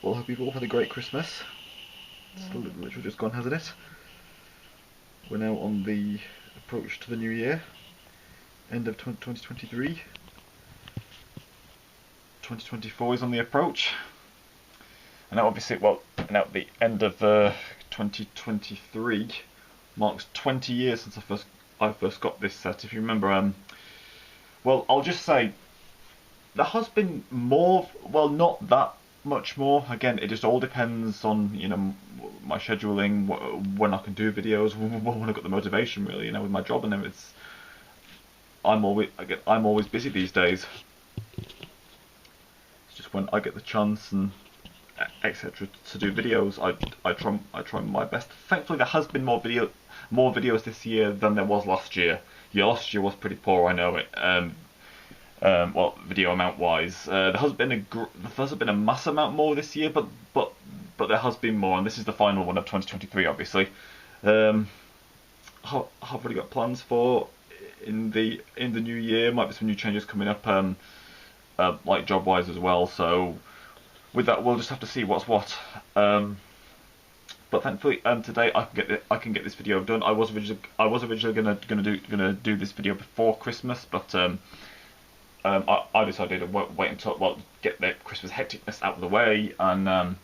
Well, I hope you've all had a great Christmas. It's literally just gone, hasn't it? We're now on the approach to the new year. End of 2023. 2024 is on the approach. And now obviously, well, now the end of 2023 marks 20 years since I first got this set. If you remember, well, I'll just say there has been more. Well, not that much more. Again, it just all depends on my scheduling, when I can do videos, when I got the motivation. Really, with my job and everything. I'm always busy these days. It's just when I get the chance and etc. to do videos, I try my best. Thankfully, there has been more videos this year than there was last year. Yeah, last year was pretty poor. I know it. Well, video amount wise, there hasn't been a mass amount more this year, but there has been more, and this is the final one of 2023, obviously. I've already got plans for in the new year. Might be some new changes coming up, like job wise as well. So with that, we'll just have to see what's what. But thankfully, today I can get this video done. I was originally gonna do this video before Christmas, but I decided to wait until get the Christmas hecticness out of the way and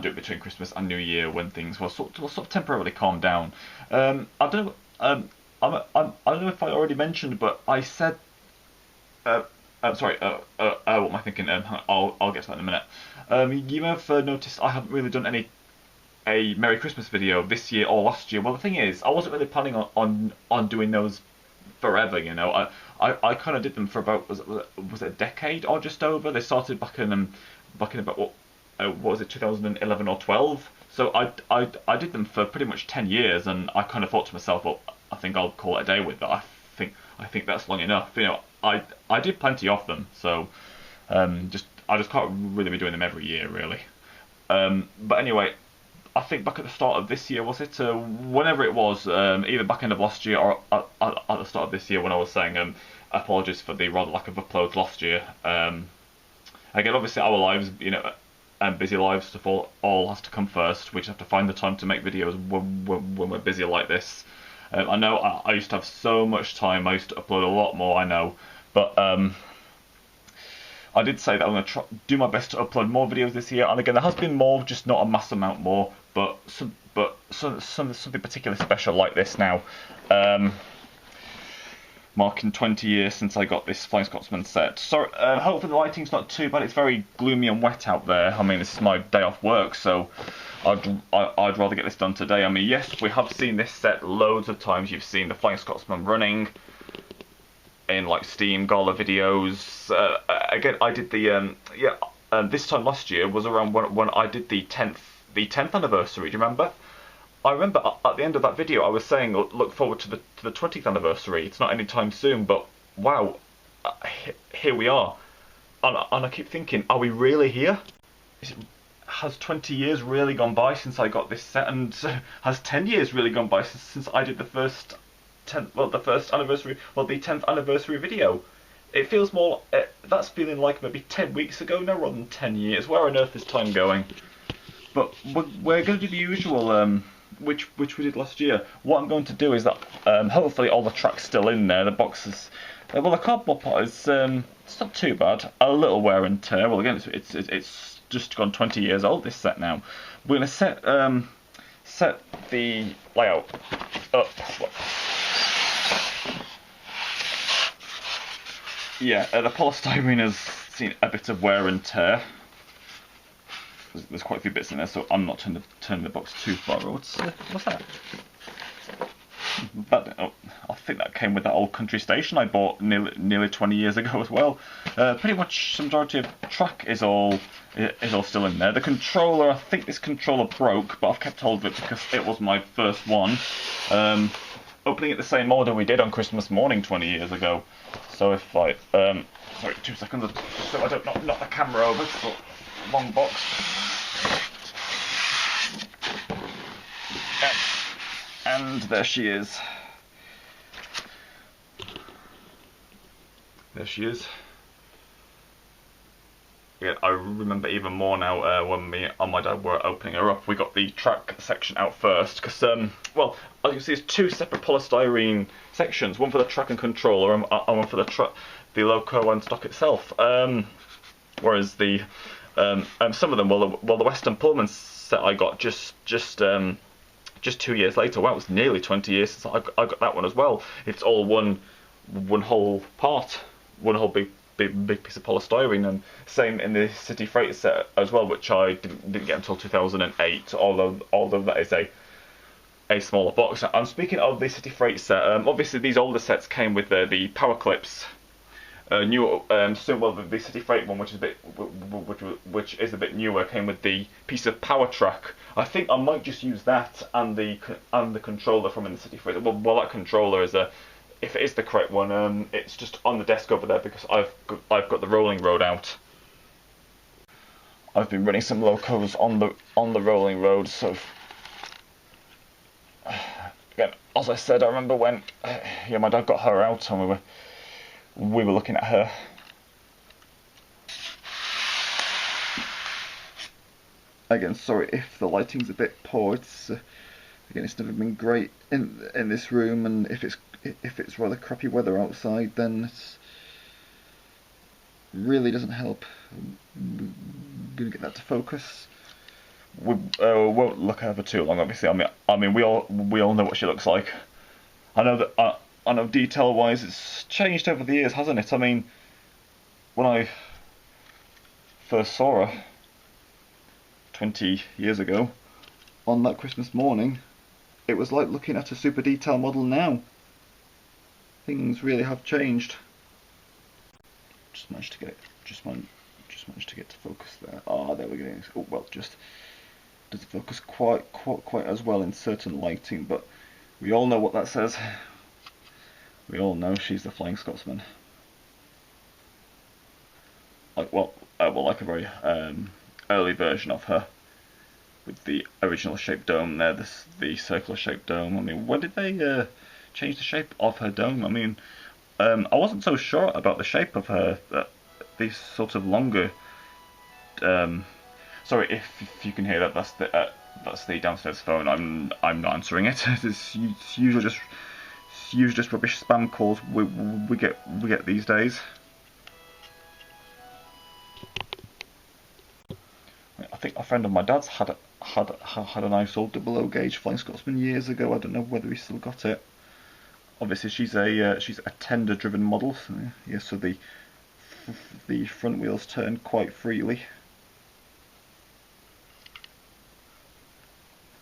do it between Christmas and New Year when things will sort of temporarily calm down. I don't know. I don't know if I already mentioned, but I said. Sorry. What am I thinking? I'll get to that in a minute. You may have noticed I haven't really done a Merry Christmas video this year or last year. Well, the thing is, I wasn't really planning on doing those forever. I kind of did them for about was it a decade or just over. They started back in about what was it, 2011 or 12. So I did them for pretty much 10 years, and I kind of thought to myself, well, I think I'll call it a day with that. I think that's long enough. I did plenty of them, so I just can't really be doing them every year, really. But anyway, I think back at the start of this year, was it? Whenever it was, either back end of last year or at the start of this year, when I was saying apologies for the rather lack of uploads last year. Again, obviously our lives, and busy lives stuff all has to come first. We just have to find the time to make videos when we're busy like this. I know I used to have so much time. I used to upload a lot more. I know, but I did say that I'm going to do my best to upload more videos this year, and again, there has been more, just not a mass amount more, but something particularly special like this now. Marking 20 years since I got this Flying Scotsman set. So hopefully the lighting's not too bad. It's very gloomy and wet out there. I mean, this is my day off work, so I'd rather get this done today. I mean, yes, we have seen this set loads of times. You've seen the Flying Scotsman running in like Steam Gala videos. Again, I did the this time last year was around when I did the 10th anniversary. Do you remember? I remember at the end of that video I was saying look forward to the 20th anniversary. It's not anytime soon, but wow, here we are. And I keep thinking, are we really here? Has 20 years really gone by since I got this set, and has 10 years really gone by since I did the first the 10th anniversary video? It feels more, that's feeling like maybe 10 weeks ago now rather than 10 years. Where on earth is time going? But we're going to do the usual, which we did last year. What I'm going to do is that hopefully all the tracks still in there. The boxes, well, the cardboard part is it's not too bad. A little wear and tear. Well, again, it's just gone 20 years old. This set now. We're going to set the layout up. Yeah, the polystyrene has seen a bit of wear and tear. There's quite a few bits in there, so I'm not turning the box too far. What's that? I think that came with that old country station I bought nearly 20 years ago as well. Pretty much the majority of track is all still in there. The controller, I think this controller broke, but I've kept hold of it because it was my first one. Opening it the same order we did on Christmas morning 20 years ago. So if I sorry, 2 seconds, so I don't knock the camera over. It's a long box. And there she is. There she is. I remember even more now when me and my dad were opening her up. We got the track section out first because, well, as you can see, it's two separate polystyrene sections, one for the track and controller, and one for the loco and stock itself. Whereas the some of them, well, the Western Pullman set I got just 2 years later. Wow, it was nearly 20 years since I got that one as well. It's all one whole part, one whole big piece of polystyrene, and same in the City Freight set as well, which I didn't get until 2008. Although that is a smaller box. I'm speaking of the City Freight set. Obviously, these older sets came with the power clips. New, well, the City Freight one, which is a bit newer, came with the piece of power track. I think I might just use that and the controller from in the City Freight. Well, that controller is if it is the correct one, it's just on the desk over there because I've got the rolling road out. I've been running some locos on the rolling road, so again, as I said, I remember when my dad got her out and we were looking at her. Again, sorry if the lighting's a bit poor. Again, it's never been great in this room, and if it's rather crappy weather outside, then it really doesn't help. I'm gonna get that to focus. We won't look at her for too long, obviously. I mean, we all know what she looks like. I know that. I know detail-wise it's changed over the years, hasn't it? I mean, when I first saw her 20 years ago, on that Christmas morning, it was like looking at a super detail model now. Things really have changed. Just managed to get to focus there. Ah, there we go. Oh well, just doesn't focus quite as well in certain lighting, but we all know what that says. We all know she's the Flying Scotsman. Like like a very early version of her, with the original shaped dome there, the circular shaped dome. I mean, when did they change the shape of her dome? I mean, I wasn't so sure about the shape of her. These sort of longer. Sorry if you can hear that. That's the downstairs phone. I'm not answering it. It's usually just rubbish spam calls we get these days. I think a friend of my dad's had a nice old 00 gauge Flying Scotsman years ago. I don't know whether he still got it. Obviously, she's a tender driven model. So, yeah, so the front wheels turn quite freely.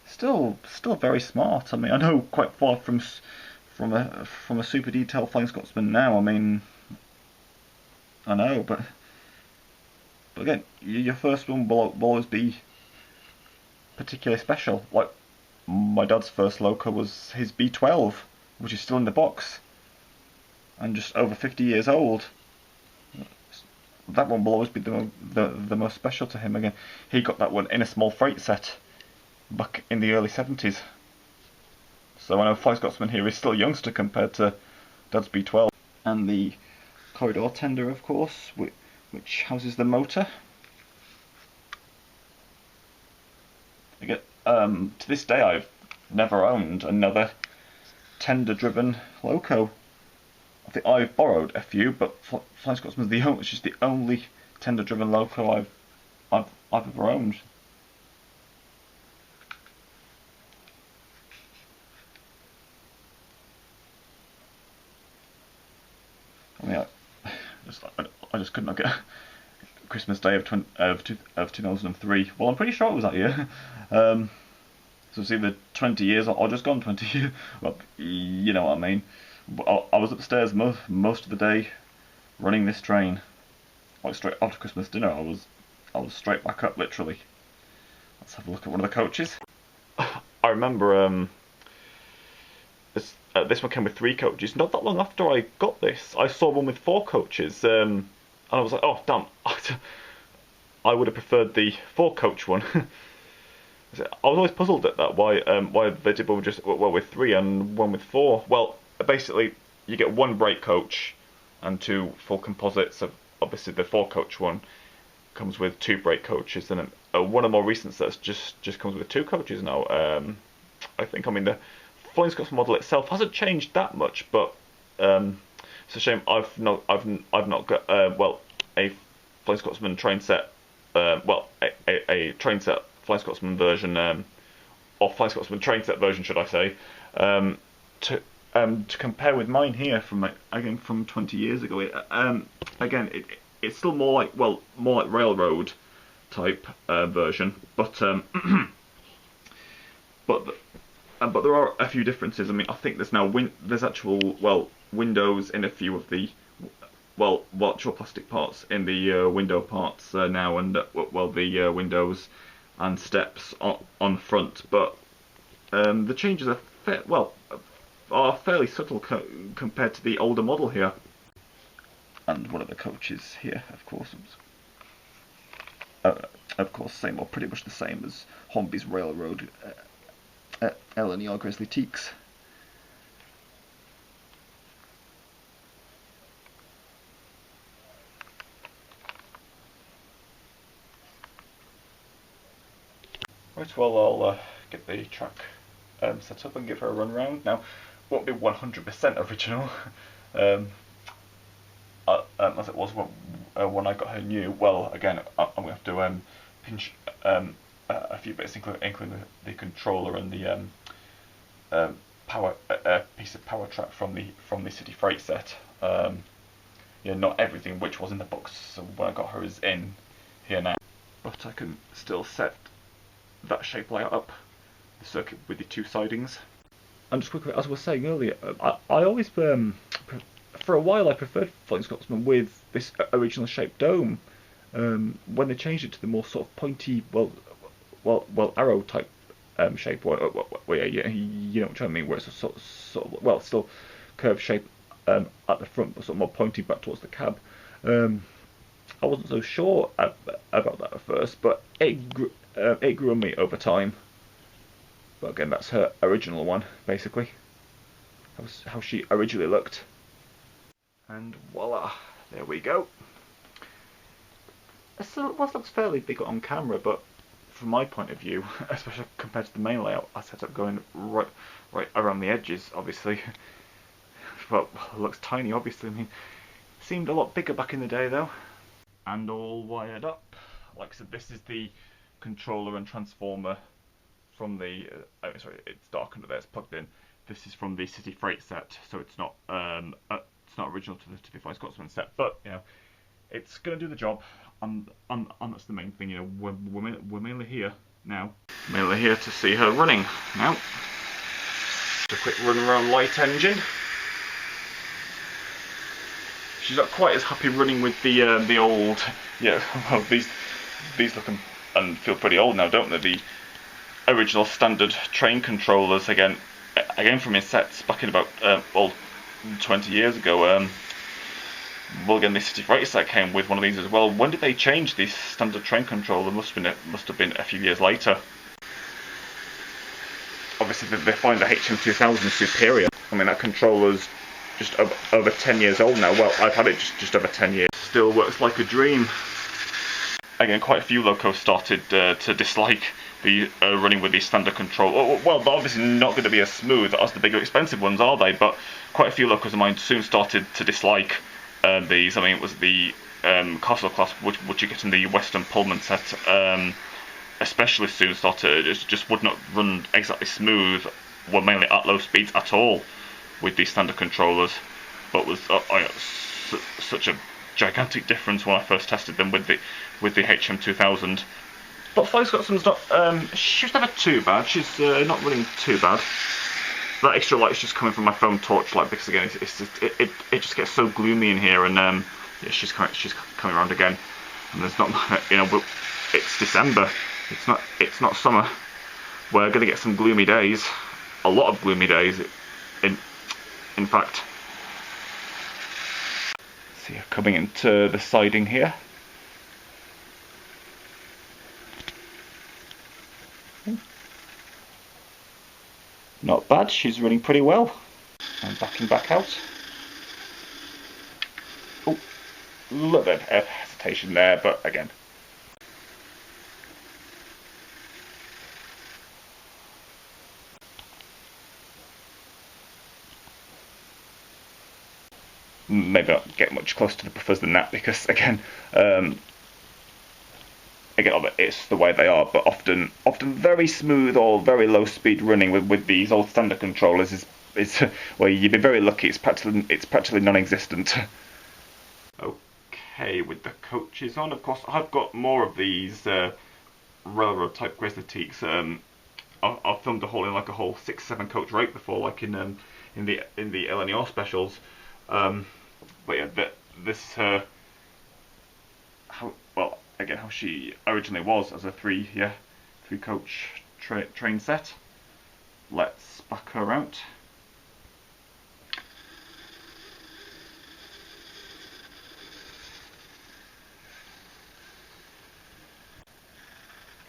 Still very smart. I mean, I know quite far from a super detailed Flying Scotsman now. I mean, I know, but again, your first one will always be particularly special. Like my dad's first loco was his B12, which is still in the box and just over 50 years old. That one will always be the most special to him. Again, he got that one in a small freight set back in the early 70s. So I know Flying Scotsman here is still youngster compared to Dad's B12. And the corridor tender, of course, which houses the motor. Again, to this day I've never owned another tender-driven loco. I think I've borrowed a few, but Flying Scotsman's the only tender-driven loco I've ever owned. I mean, I just could not get Christmas Day of 2003. Well, I'm pretty sure it was that year. So it's either 20 years or just gone 20 years. Well, you know what I mean. I was upstairs most of the day running this train. Like straight after Christmas dinner, I was straight back up, literally. Let's have a look at one of the coaches. I remember this one came with 3 coaches. Not that long after I got this, I saw one with 4 coaches, and I was like, oh damn, I would have preferred the 4-coach one. I was always puzzled at that, why they did one with 3 and one with 4. Well, basically, you get 1 brake coach and 2 full composites of obviously the 4-coach one, comes with 2 brake coaches, and one of the more recent sets just comes with 2 coaches now. I think. I mean, the Flying Scotsman model itself hasn't changed that much, but it's a shame I've not got a Flying Scotsman train set, a train set Flying Scotsman version, or Flying Scotsman train set version, should I say, to compare with mine here from 20 years ago. It's still more like railroad type version, but but there are a few differences. I mean, I think there's actual windows in a few of the actual plastic parts in the window parts now, and the windows and steps on front. But the changes are fairly subtle compared to the older model here. And one of the coaches here, of course, same or pretty much the same as Hornby's Railroad LNER Grizzly Teaks. Right, well, I'll get the track set up and give her a run round. Now, won't be 100% original, as it was when I got her new. Well, again, I'm going to have to pinch a few bits, including the controller and the power piece of power track from the City Freight set. Not everything which was in the box when I got her is in here now, but I can still set that shape layout up, the circuit with the 2 sidings. And just quickly, as I was saying earlier, I always, for a while, I preferred Flying Scotsman with this original shaped dome. When they changed it to the more sort of pointy, arrow type shape, you know what I mean, where it's a sort of still curved shape at the front, but sort of more pointy back towards the cab. I wasn't so sure about that at first, but it grew on me over time. But again, that's her original one, basically. That was how she originally looked. And voila, there we go. It still looks fairly big on camera, but from my point of view, especially compared to the main layout, I set up going right around the edges, obviously. Well, it looks tiny, obviously. I mean, it seemed a lot bigger back in the day, though. And all wired up. Like I said, this is the controller and transformer from the. Sorry, it's dark under there. It's plugged in. This is from the City Freight set, so it's not original to the Flying Scotsman set, but it's gonna do the job, and that's the main thing. We're mainly here now. Mainly here to see her running now. Just a quick run around light engine. She's not quite as happy running with the old. Well, these look and feel pretty old now, don't they? The original standard train controllers again from his sets back in about 20 years ago. Well, again, the City Freight set came with one of these as well. When did they change the standard train controller? Must have been a few years later. Obviously, they find the HM2000 superior. I mean, that controller's just over 10 years old now. Well, I've had it just over 10 years. Still works like a dream. Again, quite a few locos started to dislike the running with the standard control. Well, they're obviously not going to be as smooth as the bigger expensive ones, are they? But quite a few locos of mine soon started to dislike these. I mean, it was the Castle class, which you get in the Western Pullman set, especially soon started, just would not run exactly smooth, well, mainly at low speeds at all with these standard controllers. But was such a gigantic difference when I first tested them with the HM2000. But Flying Scotsman's not. She was never too bad. She's not running too bad. That extra light's just coming from my phone torchlight because again, it just gets so gloomy in here, and she's coming around again. And there's not, but it's December. It's not summer. We're gonna get some gloomy days. A lot of gloomy days. In fact. See her coming into the siding here. Not bad, she's running pretty well. And backing back out. Oh, a little bit of hesitation there, but again, maybe not get much closer to the buffers than that, because again, it's the way they are. But often very smooth or very low speed running with these old standard controllers is well, you'd be very lucky. It's practically non-existent. Okay, with the coaches on, of course, I've got more of these railroad type Grizzly Teaks. I've filmed a whole 6-7 coach rate before, like in the LNER specials. But yeah, this is her. How she originally was as a three coach train set. Let's back her out.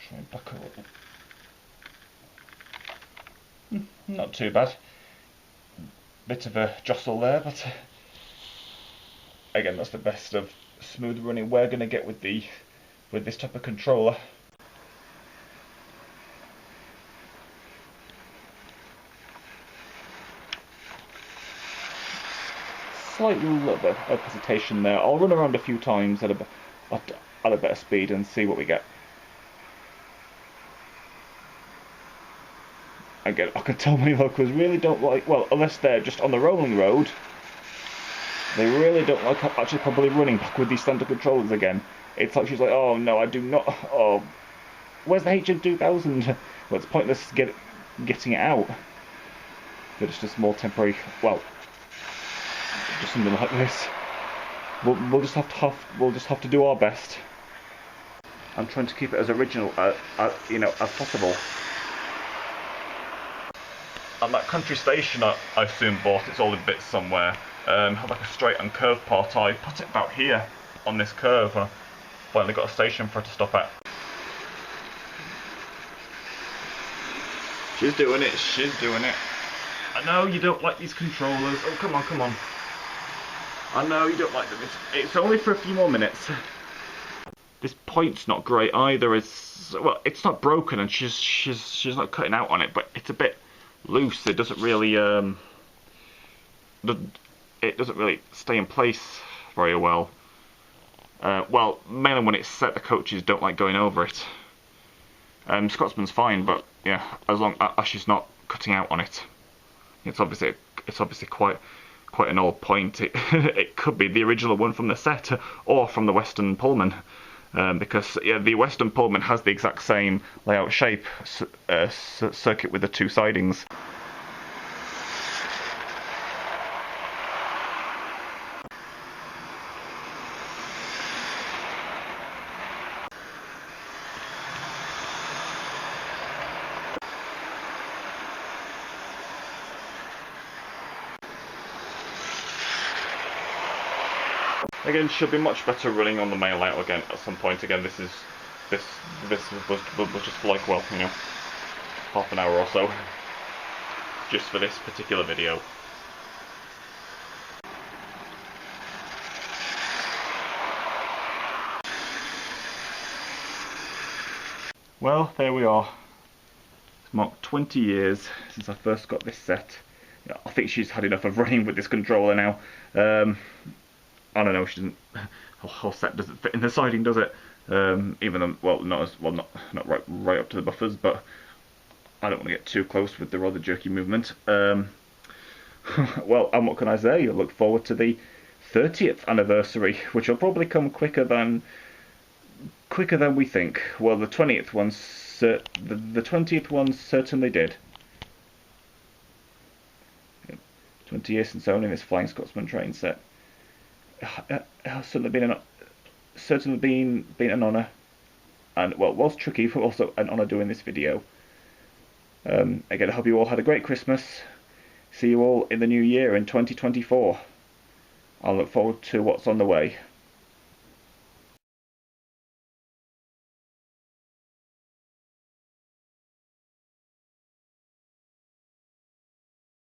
Try and back her up. Not too bad. Bit of a jostle there, but again, that's the best of smooth running we're going to get with this type of controller. Slightly little bit of hesitation there. I'll run around a few times at a better speed and see what we get. Again, I can tell my locals really don't like, well, unless they're just on the rolling road, they really don't like actually probably running back with these standard controllers again. It's like she's like, oh no, I do not, oh, where's the HM2000? Well, it's pointless getting it out. But it's just more temporary, well, just something like this. We'll just have to do our best. I'm trying to keep it as original as possible. And that country station I soon bought, it's all in bits somewhere. Had like a straight and curved part. I put it about here on this curve. I finally got a station for her to stop at. She's doing it. She's doing it. I know you don't like these controllers. Oh, come on, come on. I know you don't like them. It's only for a few more minutes. This point's not great either. It's not broken, and she's not cutting out on it, but it's a bit loose. It doesn't really stay in place very well. Well, mainly when it's set, the coaches don't like going over it. Scotsman's fine, but yeah, as long as she's not cutting out on it. It's obviously quite an old point. It could be the original one from the set or from the Western Pullman. Because the Western Pullman has the exact same layout shape, circuit with the two sidings. Again, she'll be much better running on the main layout again at some point. Again, this was just for like, well, half an hour or so, just for this particular video. Well, there we are. It's marked 20 years since I first got this set. I think she's had enough of running with this controller now. I don't know, she doesn't. Her whole set doesn't fit in the siding, does it? Even though, not right up to the buffers, but I don't want to get too close with the rather jerky movement. Well, and what can I say? I look forward to the 30th anniversary, which will probably come quicker than we think. Well, the 20th one, the 20th one certainly did. 20 years since owning this Flying Scotsman train set. It has certainly been an honour, and well, it was tricky, but also an honour doing this video. Again, I hope you all had a great Christmas. See you all in the new year in 2024. I look forward to what's on the way.